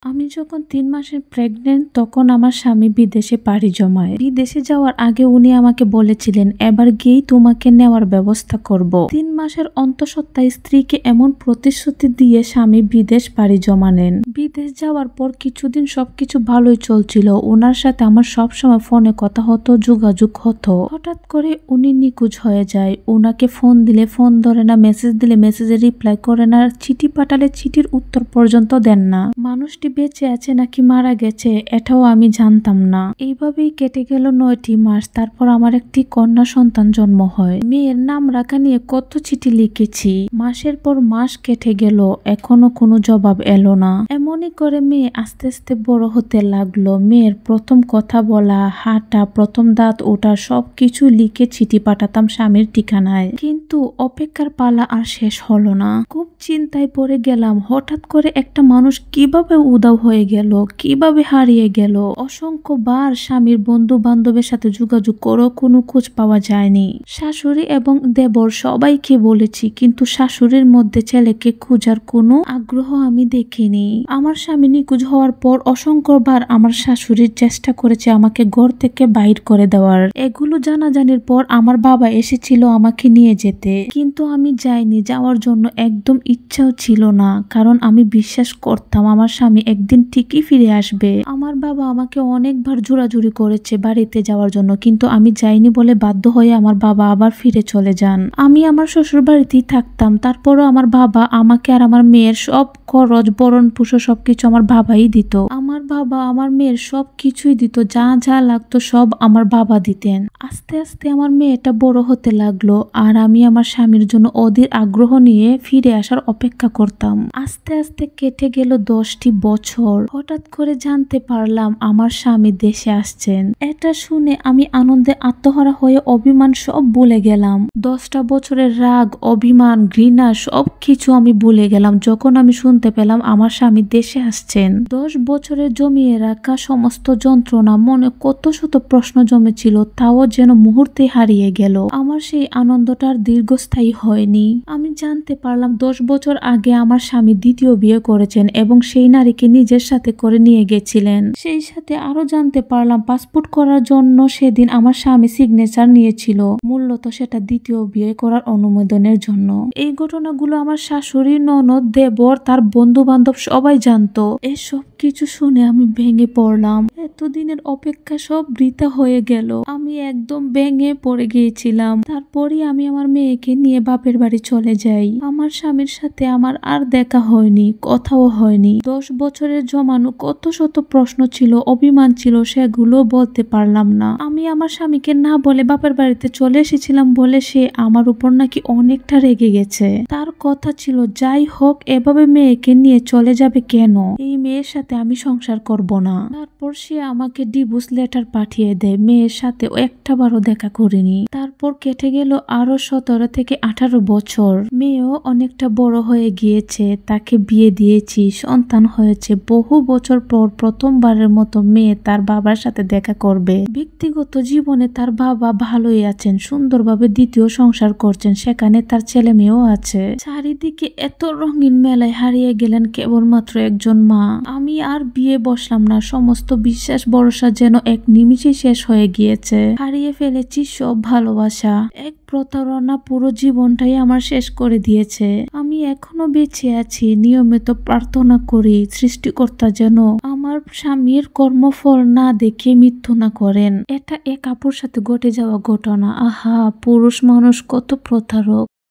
আমি যখন ৩ মাসের প্রেগনেন্ট তখন আমার স্বামী বিদেশে পাড়ি জমায়। বিদেশে যাওয়ার আগে উনি আমাকে বলেছিলেন এবার গিয়েই তোমাকে নেওয়ার ব্যবস্থা করব। ৩ মাসের অন্তঃসত্ত্বা স্ত্রীকে এমন প্রতিশ্রুতি দিয়ে স্বামী বিদেশ পাড়ি জমানেন। বিদেশ যাওয়ার পর কিছুদিন সবকিছু ভালোই চলছিল। ওনার সাথে আমার সবসময় ফোনে কথা হতো, যোগাযোগ হতো। হঠাৎ করে উনি নিখোঁজ হয়ে যায়। ওনাকে ফোন দিলে ফোন ধরে না, মেসেজ দিলে মেসেজের রিপ্লাই করে না, চিঠি পাঠালে চিঠির উত্তর পর্যন্ত দেন না। মানুষটি বেঁচে আছে নাকি মারা গেছে এটাও আমি জানতাম না। এইভাবেই কেটে গেল ৯টি মাস। তারপর আমার একটি কন্যা সন্তান জন্ম হয়। মেয়ের নাম রাখা নিয়ে কত চিঠি লিখেছি। মাসের পর মাস কেটে গেল, এখনো কোনো জবাব এলো না। এমনই করে মেয়ে আস্তে আস্তে বড় হতে লাগলো। মেয়ের প্রথম কথা বলা, হাঁটা, প্রথম দাঁত ওঠা সবকিছু লিখে চিঠি পাঠাতাম স্বামীর ঠিকানায়। কিন্তু অপেক্ষার পালা আর শেষ হলো না। খুব চিন্তায় পড়ে গেলাম। হঠাৎ করে একটা মানুষ কিভাবে উধাও হয়ে গেল, কিভাবে হারিয়ে গেল। অসংখ্যবার স্বামীর বন্ধু বান্ধবের সাথে যোগাযোগ করো, কোনো খোঁজ পাওয়া যায়নি। শাশুড়ি এবং দেবর সবাইকে বলেছি, কিন্তু শাশুড়ির মধ্যে ছেলেকে খোঁজার কোনো আগ্রহ আমি দেখিনি। আমার স্বামী নিখোঁজ হওয়ার পর অসংখ্যবার আমার শাশুড়ির চেষ্টা করেছে আমাকে ঘর থেকে বাইর করে দেওয়ার। এগুলো জানাজানির পর আমার বাবা এসেছিল আমাকে নিয়ে যেতে, কিন্তু আমি যাইনি। যাওয়ার জন্য একদম ইচ্ছাও ছিল না, কারণ আমি বিশ্বাস করতাম আমার স্বামী একদিন ঠিকই ফিরে আসবে। আমার বাবা আমাকে অনেকবার জোরাজুরি করেছে বাড়িতে যাওয়ার জন্য, কিন্তু আমি যাইনি বলে বাধ্য হয়ে আমার বাবা আবার ফিরে চলে যান। আমি আমার শ্বশুর বাড়িতেই থাকতাম। তারপরও আমার বাবা আমাকে আর আমার মেয়ের সব খরচ, বরণ পোষণ সবকিছু আমার বাবাই দিত। আমার বাবা আমার মেয়ের সব কিছুই দিত, যা যা লাগতো সব আমার বাবা দিতেন। আস্তে আস্তে আমার মেয়েটা বড় হতে লাগলো, আর আমি আমার স্বামীর জন্য অধীর আগ্রহ নিয়ে ফিরে আসার অপেক্ষা করতাম। আস্তে আস্তে কেটে গেল 10টি বছর। হঠাৎ করে জানতে পারলাম আমার স্বামী দেশে আসছেন। এটা শুনে আমি আনন্দে আত্মহারা হয়ে অভিমান সব ভুলে গেলাম। 10টা বছরের রাগ, অভিমান, ঘৃণা সবকিছু আমি ভুলে গেলাম যখন আমি শুনতে পেলাম আমার স্বামী দেশে আসছেন। 10 বছরে জমিয়ে রাখা সমস্ত যন্ত্রণা, মনে কত শত প্রশ্ন জমেছিল, তাও যেন মুহূর্তে হারিয়ে গেল। আমার সেই আনন্দটার দীর্ঘস্থায়ী হয়নি। আমি জানতে পারলাম 10 বছর আগে আমার স্বামী দ্বিতীয় বিয়ে করেছেন এবং সেই নারীকে নিজের সাথে করে নিয়ে গেছিলেন। সেই সাথে আরো জানতে পারলাম পাসপোর্ট করার জন্য সেদিন আমার স্বামী সিগনেচার নিয়েছিল, মূলত সেটা দ্বিতীয় বিয়ে করার অনুমোদনের জন্য। এই ঘটনাগুলো আমার শাশুড়ি, ননদ, দেবর, তার বন্ধু বান্ধব সবাই জানতো। এসব কিছু শুনে আমি ভেঙে পড়লাম। এতদিনের অপেক্ষা সব বৃথা হয়ে গেল। আমি একদম ভেঙে পড়ে গিয়েছিলাম। তারপরই আমি আমার মেয়েকে নিয়ে বাপের বাড়ি চলে যাই। আমার স্বামীর সাথে আমার আর দেখা হয়নি, কথাও হয়নি। 10 বছরের জমানো কত শত প্রশ্ন ছিল, অভিমান ছিল, সেগুলো বলতে পারলাম না। আমি আমার স্বামীকে না বলে বাপের বাড়িতে চলে এসেছিলাম বলে সে আমার উপর নাকি অনেকটা রেগে গেছে। তার কথা ছিল যাই হোক এভাবে মেয়েকে নিয়ে চলে যাবে কেন, এই মেয়ের সাথে আমি সংসার করব না। তারপর সে আমাকে ডিভোর্স লেটার পাঠিয়ে দেয়। মেয়ের সাথে একটাবারও দেখা করিনি। তারপর কেটে গেল আরো 17 থেকে 18 বছর। মেয়েও অনেকটা বড় হয়ে গিয়েছে, তাকে বিয়ে দিয়েছি, সন্তান হয়েছে। বহু বছর পর প্রথমবারের মতো মেয়ে তার বাবার সাথে দেখা করবে। ব্যক্তিগত জীবনে তার বাবা ভালোই আছেন, সুন্দরভাবে দ্বিতীয় সংসার করছেন, সেখানে তার ছেলে মেয়েও আছে। চারিদিকে এত রঙিন মেলায় হারিয়ে গেলেন কেবলমাত্র একজন মা। আমি আর বিয়ে বসলাম না। সমস্ত বিশ্বাস ভরসা যেন এক নিমিষে শেষ হয়ে গিয়েছে। হারিয়ে ফেলেছি সব ভালোবাসা। এক প্রতারণা পুরো জীবনটাই আমার শেষ করে দিয়েছে। আমি এখনো বেঁচে আছি, নিয়মিত প্রার্থনা করি সৃষ্টিকর্তা যেন আমার স্বামীর কর্মফল না দেখে মৃত্যু না করেন। এটা এক আপুর সাথে ঘটে যাওয়া ঘটনা। আহা, পুরুষ মানুষ কত প্রতারক।